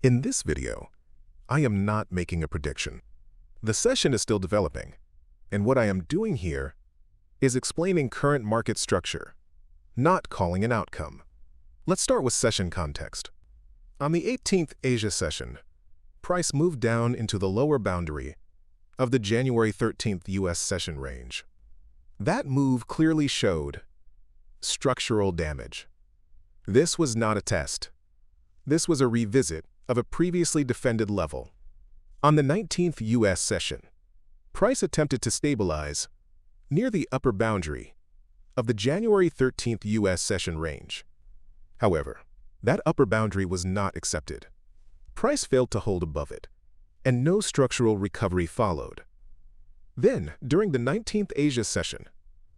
In this video, I am not making a prediction. The session is still developing, and what I am doing here is explaining current market structure, not calling an outcome. Let's start with session context. On the 18th Asia session, price moved down into the lower boundary of the January 13th US session range. That move clearly showed structural damage. This was not a test. This was a revisit of a previously defended level. On the 19th US session, price attempted to stabilize near the upper boundary of the January 13th US session range. However, that upper boundary was not accepted. Price failed to hold above it, and no structural recovery followed. Then, during the 19th Asia session,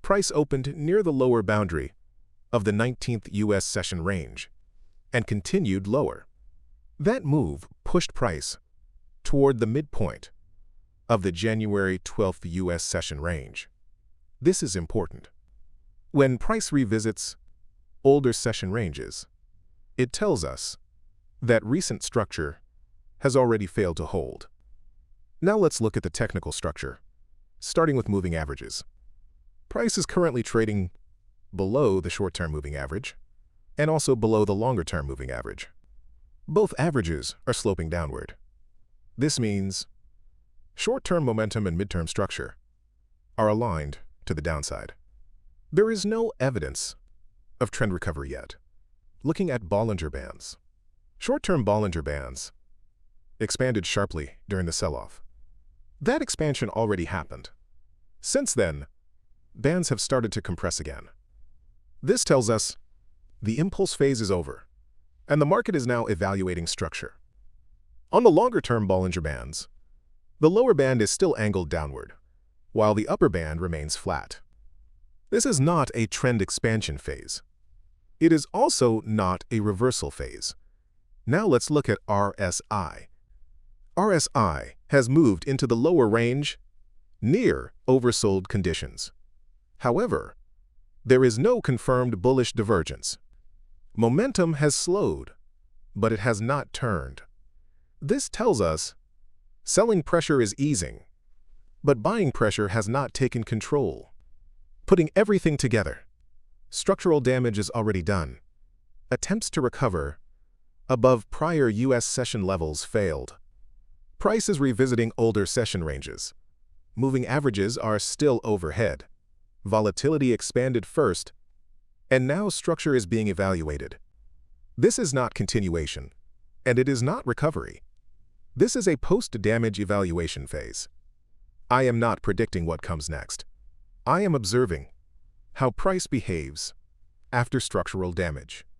price opened near the lower boundary of the 19th US session range and continued lower. That move pushed price toward the midpoint of the January 12th US session range. This is important. When price revisits older session ranges, it tells us that recent structure has already failed to hold. Now let's look at the technical structure, starting with moving averages. Price is currently trading below the short-term moving average and also below the longer-term moving average. Both averages are sloping downward. This means short-term momentum and mid-term structure are aligned to the downside. There is no evidence of trend recovery yet. Looking at Bollinger Bands. Short-term Bollinger Bands expanded sharply during the sell-off. That expansion already happened. Since then, bands have started to compress again. This tells us the impulse phase is over, and the market is now evaluating structure. On the longer-term Bollinger Bands, the lower band is still angled downward, while the upper band remains flat. This is not a trend expansion phase. It is also not a reversal phase. Now let's look at RSI. RSI has moved into the lower range near oversold conditions. However, there is no confirmed bullish divergence. Momentum has slowed, but it has not turned. This tells us selling pressure is easing, but buying pressure has not taken control. Putting everything together, structural damage is already done. Attempts to recover above prior US session levels failed. Price is revisiting older session ranges. Moving averages are still overhead. Volatility expanded first, and now structure is being evaluated. This is not continuation, and it is not recovery. This is a post-damage evaluation phase. I am not predicting what comes next. I am observing how price behaves after structural damage.